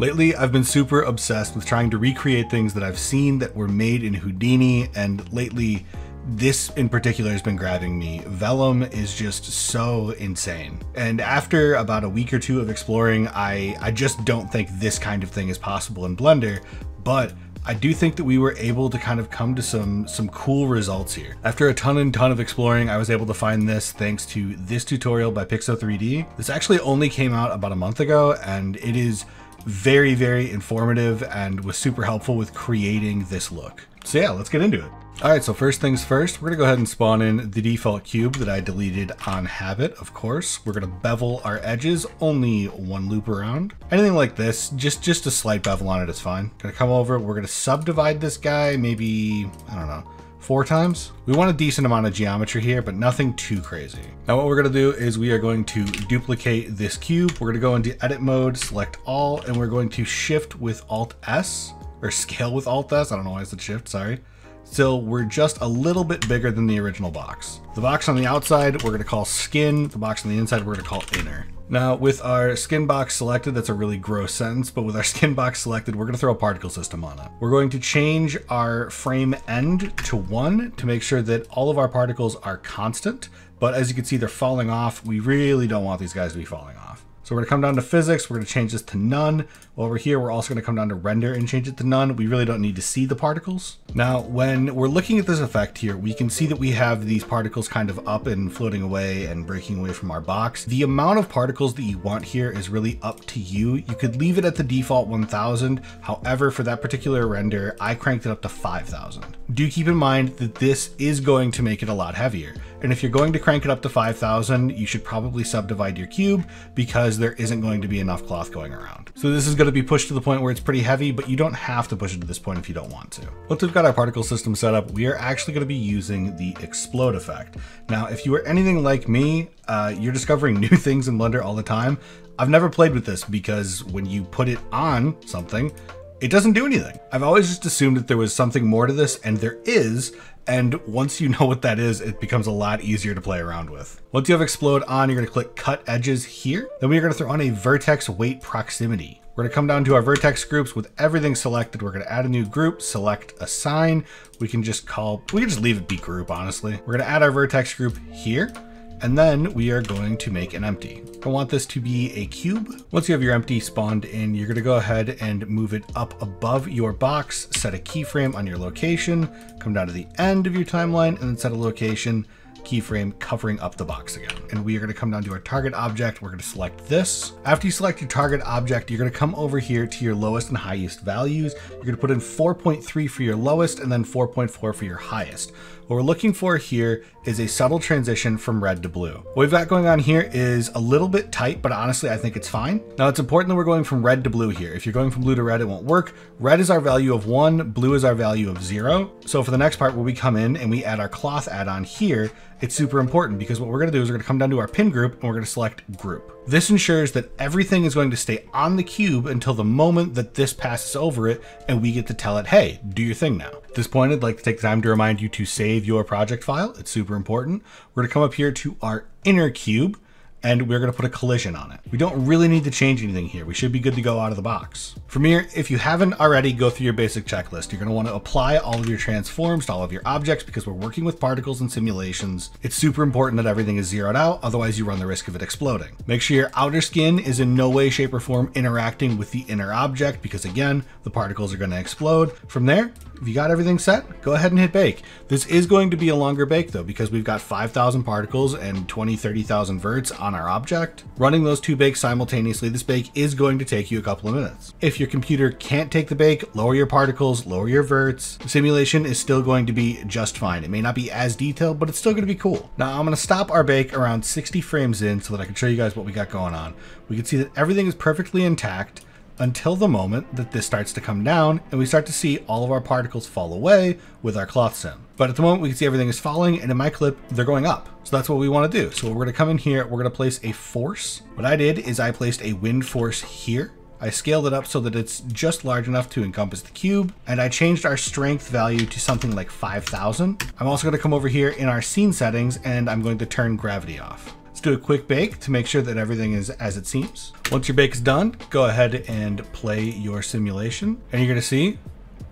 Lately, I've been super obsessed with trying to recreate things that I've seen that were made in Houdini, and lately, this in particular has been grabbing me. Vellum is just so insane. And after about a week or two of exploring, I just don't think this kind of thing is possible in Blender, but I do think that we were able to kind of come to some cool results here. After a ton of exploring, I was able to find this thanks to this tutorial by Pixo3D. This actually only came out about a month ago, and it is very, very informative and was super helpful with creating this look. So yeah, let's get into it. All right, so first things first, we're gonna go ahead and spawn in the default cube that I deleted on habit, of course. We're gonna bevel our edges, only one loop around. Anything like this, just a slight bevel on it is fine. Gonna come over, we're gonna subdivide this guy, maybe, I don't know, 4 times. We want a decent amount of geometry here, but nothing too crazy. Now what we're gonna do is we are going to duplicate this cube. We're gonna go into edit mode, select all, and we're going to shift with Alt S, or scale with Alt S. I don't know why I said shift, sorry. So we're just a little bit bigger than the original box. The box on the outside, we're gonna call skin. The box on the inside, we're gonna call inner. Now with our skin box selected, that's a really gross sentence, but with our skin box selected, we're gonna throw a particle system on it. We're going to change our frame end to 1 to make sure that all of our particles are constant. But as you can see, they're falling off. We really don't want these guys to be falling off. So we're gonna come down to physics, we're gonna change this to none. Over here, we're also gonna come down to render and change it to none. We really don't need to see the particles. Now, when we're looking at this effect here, we can see that we have these particles kind of up and floating away and breaking away from our box. The amount of particles that you want here is really up to you. You could leave it at the default 1000. However, for that particular render, I cranked it up to 5000. Do keep in mind that this is going to make it a lot heavier. And if you're going to crank it up to 5000, you should probably subdivide your cube because there isn't going to be enough cloth going around. So this is going to be pushed to the point where it's pretty heavy, but you don't have to push it to this point if you don't want to. Once we've got our particle system set up, we are actually going to be using the explode effect. Now, if you are anything like me, you're discovering new things in Blender all the time. I've never played with this because when you put it on something, it doesn't do anything. I've always just assumed that there was something more to this, and there is. And once you know what that is, it becomes a lot easier to play around with. Once you have explode on, you're gonna click cut edges here. Then we're gonna throw on a vertex weight proximity. We're gonna come down to our vertex groups with everything selected. We're gonna add a new group, select assign. We can just leave it be group, honestly. We're gonna add our vertex group here. And then we are going to make an empty. I want this to be a cube. Once you have your empty spawned in, you're gonna go ahead and move it up above your box, set a keyframe on your location, come down to the end of your timeline, and then set a location, keyframe covering up the box again. And we are gonna come down to our target object. We're gonna select this. After you select your target object, you're gonna come over here to your lowest and highest values. You're gonna put in 4.3 for your lowest and then 4.4 for your highest. What we're looking for here is a subtle transition from red to blue. What we've got going on here is a little bit tight, but honestly, I think it's fine. Now it's important that we're going from red to blue here. If you're going from blue to red, it won't work. Red is our value of 1, blue is our value of 0. So for the next part where we come in and we add our cloth add-on here, it's super important because what we're gonna do is we're gonna come down to our pin group and we're gonna select group. This ensures that everything is going to stay on the cube until the moment that this passes over it and we get to tell it, hey, do your thing now. At this point, I'd like to take the time to remind you to save your project file. It's super important. We're gonna come up here to our inner cube and we're gonna put a collision on it. We don't really need to change anything here. We should be good to go out of the box. From here, if you haven't already, go through your basic checklist. You're gonna wanna apply all of your transforms to all of your objects because we're working with particles and simulations. It's super important that everything is zeroed out, otherwise you run the risk of it exploding. Make sure your outer skin is in no way, shape, or form interacting with the inner object because again, the particles are gonna explode. From there, if you got everything set, go ahead and hit bake. This is going to be a longer bake though, because we've got 5,000 particles and 30,000 verts on our object. Running those 2 bakes simultaneously, this bake is going to take you a couple of minutes. If your computer can't take the bake, lower your particles, lower your verts. The simulation is still going to be just fine. It may not be as detailed, but it's still going to be cool. Now I'm going to stop our bake around 60 frames in so that I can show you guys what we got going on. We can see that everything is perfectly intact until the moment that this starts to come down and we start to see all of our particles fall away with our cloth sim. But at the moment we can see everything is falling, and in my clip, they're going up. So that's what we want to do. So we're going to come in here, we're going to place a force. What I did is I placed a wind force here. I scaled it up so that it's just large enough to encompass the cube, and I changed our strength value to something like 5,000. I'm also going to come over here in our scene settings and I'm going to turn gravity off. do a quick bake to make sure that everything is as it seems. Once your bake is done, go ahead and play your simulation, and you're gonna see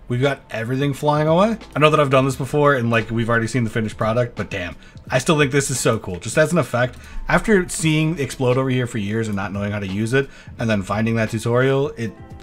we've got everything flying away. I know that I've done this before and like we've already seen the finished product, but damn, I still think this is so cool. Just as an effect, after seeing Explode over here for years and not knowing how to use it, and then finding that tutorial,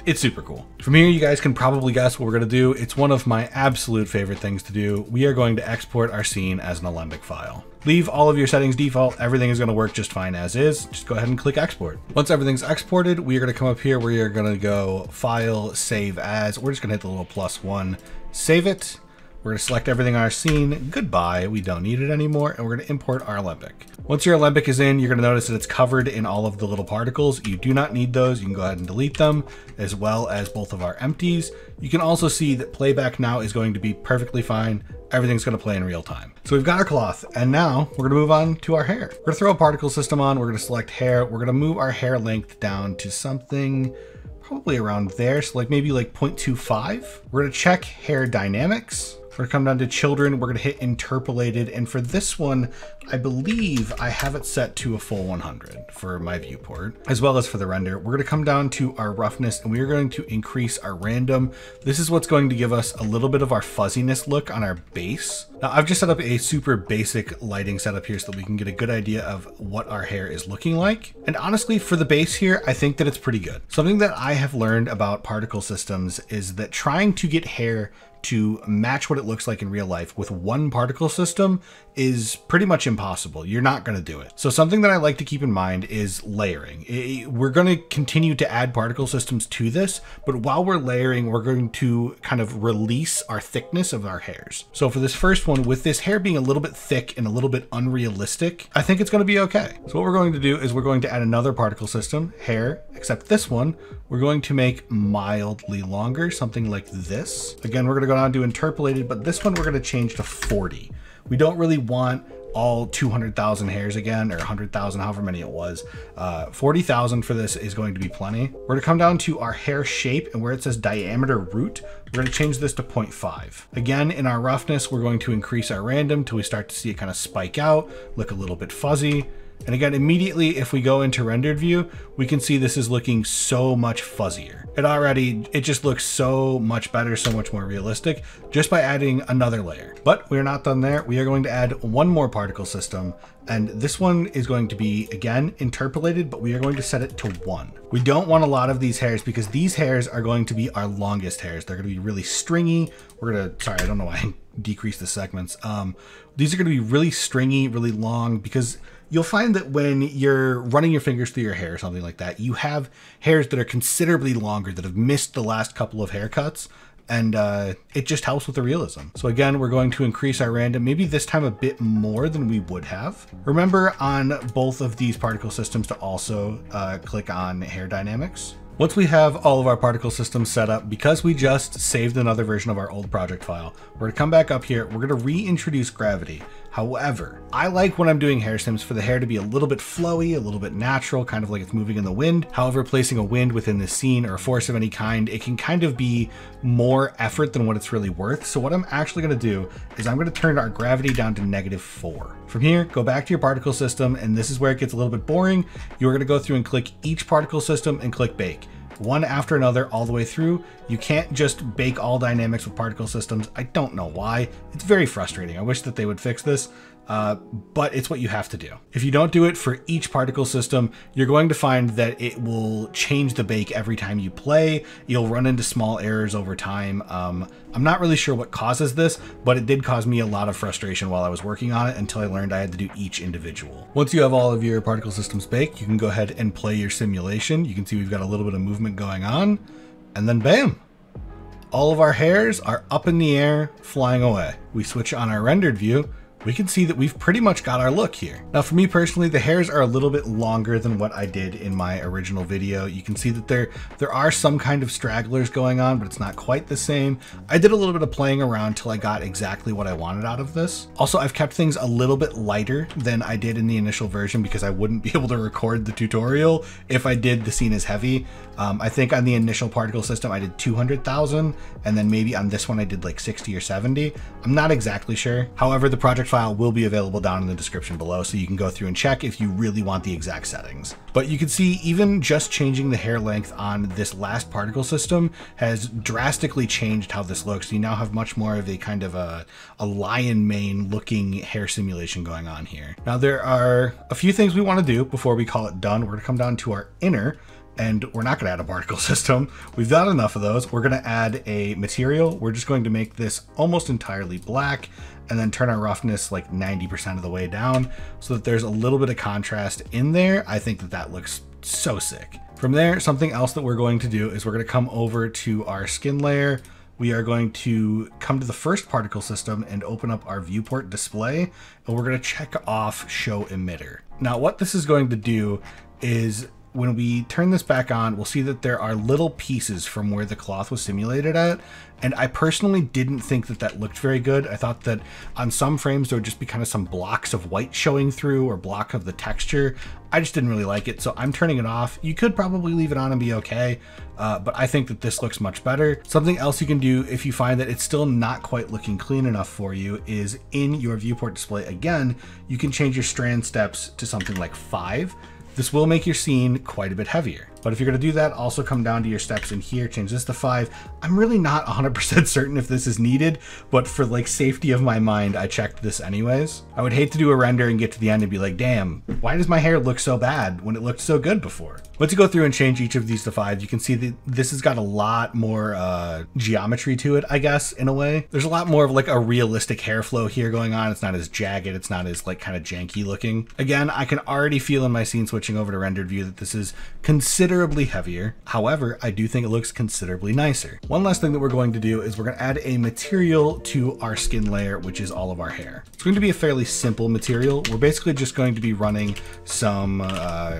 it's super cool. From here, you guys can probably guess what we're gonna do. It's one of my absolute favorite things to do. We are going to export our scene as an Alembic file. Leave all of your settings default. Everything is gonna work just fine as is. Just go ahead and click export. Once everything's exported, we are gonna come up here where you're gonna go file, save as. We're just gonna hit the little +1, save it. We're gonna select everything on our scene. Goodbye, we don't need it anymore. And we're gonna import our Alembic. Once your Alembic is in, you're gonna notice that it's covered in all of the little particles. You do not need those. You can go ahead and delete them, as well as both of our empties. You can also see that playback now is going to be perfectly fine. Everything's gonna play in real time. So we've got our cloth, and now we're gonna move on to our hair. We're gonna throw a particle system on. We're gonna select hair. We're gonna move our hair length down to something probably around there. So like maybe like 0.25. We're gonna check hair dynamics. We're gonna come down to children. We're gonna hit interpolated. And for this one, I believe I have it set to a full 100 for my viewport, as well as for the render. We're gonna come down to our roughness and we are going to increase our random. This is what's going to give us a little bit of our fuzziness look on our base. Now I've just set up a super basic lighting setup here so that we can get a good idea of what our hair is looking like. And honestly, for the base here, I think that it's pretty good. Something that I have learned about particle systems is that trying to get hair to match what it looks like in real life with one particle system is pretty much impossible. You're not going to do it. So something that I like to keep in mind is layering. We're going to continue to add particle systems to this, but while we're layering, we're going to kind of release our thickness of our hairs. So for this first one, with this hair being a little bit thick and a little bit unrealistic, I think it's going to be okay. So what we're going to do is we're going to add another particle system, hair, except this one, we're going to make mildly longer, something like this. Again, we're going to go down to interpolated, but this one we're going to change to 40. We don't really want all 200,000 hairs again, or 100,000, however many it was. 40,000 for this is going to be plenty. We're going to come down to our hair shape, and where it says diameter root, we're going to change this to 0.5. Again, in our roughness, we're going to increase our random till we start to see it kind of spike out, look a little bit fuzzy. And again, immediately, if we go into rendered view, we can see this is looking so much fuzzier. It just looks so much better, so much more realistic, just by adding another layer. But we're not done there. We are going to add one more particle system, and this one is going to be, again, interpolated, but we are going to set it to 1. We don't want a lot of these hairs because these hairs are going to be our longest hairs. They're going to be really stringy. Sorry, I don't know why I decreased the segments. These are going to be really stringy, really long, because you'll find that when you're running your fingers through your hair or something like that, you have hairs that are considerably longer that have missed the last couple of haircuts, and it just helps with the realism. So again, we're going to increase our random, maybe this time a bit more than we would have. Remember on both of these particle systems to also click on hair dynamics. Once we have all of our particle systems set up, because we just saved another version of our old project file, we're gonna come back up here, we're gonna reintroduce gravity. However, I like when I'm doing hair sims for the hair to be a little bit flowy, a little bit natural, kind of like it's moving in the wind. However, placing a wind within the scene or a force of any kind, it can kind of be more effort than what it's really worth. So what I'm actually gonna do is I'm gonna turn our gravity down to -4. From here, go back to your particle system, and this is where it gets a little bit boring. You're gonna go through and click each particle system and click bake. One after another all the way through. You can't just bake all dynamics with particle systems. I don't know why. It's very frustrating. I wish that they would fix this, but it's what you have to do. If you don't do it for each particle system, you're going to find that it will change the bake every time you play. You'll run into small errors over time. I'm not really sure what causes this, but it did cause me a lot of frustration while I was working on it until I learned I had to do each individual. Once you have all of your particle systems baked, you can go ahead and play your simulation. You can see we've got a little bit of movement going on, and then bam, all of our hairs are up in the air, flying away. We switch on our rendered view. We can see that we've pretty much got our look here. Now for me personally, the hairs are a little bit longer than what I did in my original video. You can see that there are some kind of stragglers going on, but it's not quite the same. I did a little bit of playing around till I got exactly what I wanted out of this. Also, I've kept things a little bit lighter than I did in the initial version because I wouldn't be able to record the tutorial if I did the scene as heavy. I think on the initial particle system, I did 200,000, and then maybe on this one I did like 60 or 70. I'm not exactly sure. However, the project file will be available down in the description below, so you can go through and check if you really want the exact settings. But you can see even just changing the hair length on this last particle system has drastically changed how this looks. You now have much more of a kind of a lion mane looking hair simulation going on here. Now there are a few things we want to do before we call it done. We're going to come down to our inner, and we're not going to add a particle system. We've got enough of those. We're going to add a material. We're just going to make this almost entirely black and then turn our roughness like 90% of the way down so that there's a little bit of contrast in there. I think that that looks so sick. From there, something else that we're going to do is we're going to come over to our skin layer. We are going to come to the first particle system and open up our viewport display, and we're going to check off show emitter. Now, what this is going to do is when we turn this back on, we'll see that there are little pieces from where the cloth was simulated at. And I personally didn't think that that looked very good. I thought that on some frames, there would just be kind of some blocks of white showing through or block of the texture. I just didn't really like it, so I'm turning it off. You could probably leave it on and be okay, but I think that this looks much better. Something else you can do if you find that it's still not quite looking clean enough for you is in your viewport display, again, you can change your strand steps to something like 5. This will make your scene quite a bit heavier. But if you're going to do that, also come down to your steps in here, change this to 5. I'm really not 100% certain if this is needed, but for like safety of my mind, I checked this anyways. I would hate to do a render and get to the end and be like, damn, why does my hair look so bad when it looked so good before? Once you go through and change each of these to 5, you can see that this has got a lot more geometry to it, I guess, in a way. There's a lot more of like a realistic hair flow here going on. It's not as jagged. It's not as like kind of janky looking. Again, I can already feel in my scene switching over to rendered view that this is considerably heavier. However, I do think it looks considerably nicer. One last thing that we're going to do is we're going to add a material to our skin layer, which is all of our hair. It's going to be a fairly simple material. We're basically just going to be running some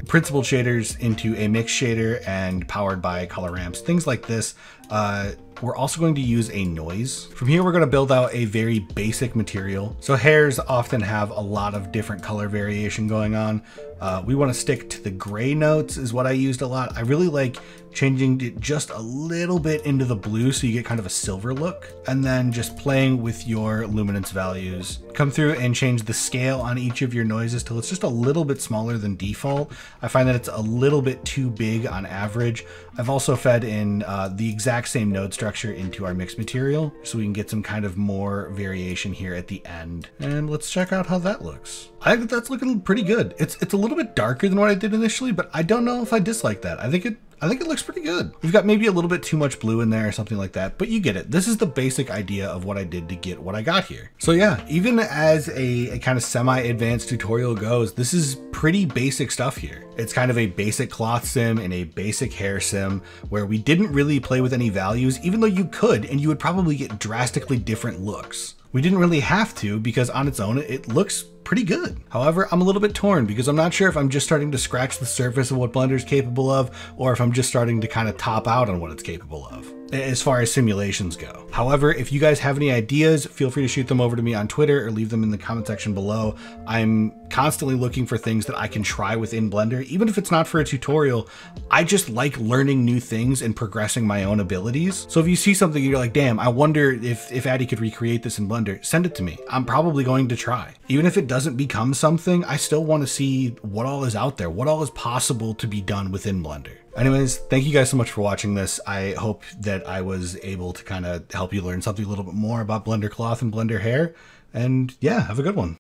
principled shaders into a mix shader and powered by color ramps, things like this. We're also going to use a noise. From here, we're going to build out a very basic material. So hairs often have a lot of different color variation going on. We want to stick to the gray notes is what I used a lot. I really like changing it just a little bit into the blue so you get kind of a silver look, and then just playing with your luminance values. Come through and change the scale on each of your noises till it's just a little bit smaller than default. I find that it's a little bit too big on average. I've also fed in the exact same node structure into our mix material so we can get some kind of more variation here at the end. And let's check out how that looks. I think that's looking pretty good. It's a little bit darker than what I did initially, but I don't know if I dislike that. I think it looks pretty good. We've got maybe a little bit too much blue in there or something like that, but you get it. This is the basic idea of what I did to get what I got here. So yeah, even as a kind of semi-advanced tutorial goes, this is pretty basic stuff here. It's kind of a basic cloth sim and a basic hair sim where we didn't really play with any values, even though you could, and you would probably get drastically different looks. We didn't really have to because on its own, it looks pretty good. However, I'm a little bit torn because I'm not sure if I'm just starting to scratch the surface of what Blender is capable of, or if I'm just starting to kind of top out on what it's capable of as far as simulations go. However, if you guys have any ideas, feel free to shoot them over to me on Twitter or leave them in the comment section below. I'm constantly looking for things that I can try within Blender, even if it's not for a tutorial. I just like learning new things and progressing my own abilities. So if you see something and you're like, damn, I wonder if Addy could recreate this in Blender, send it to me. I'm probably going to try. Even if it doesn't become something, I still want to see what all is out there, what all is possible to be done within Blender. Anyways, thank you guys so much for watching this. I hope that I was able to kind of help you learn something a little bit more about Blender cloth and Blender hair. And yeah, have a good one.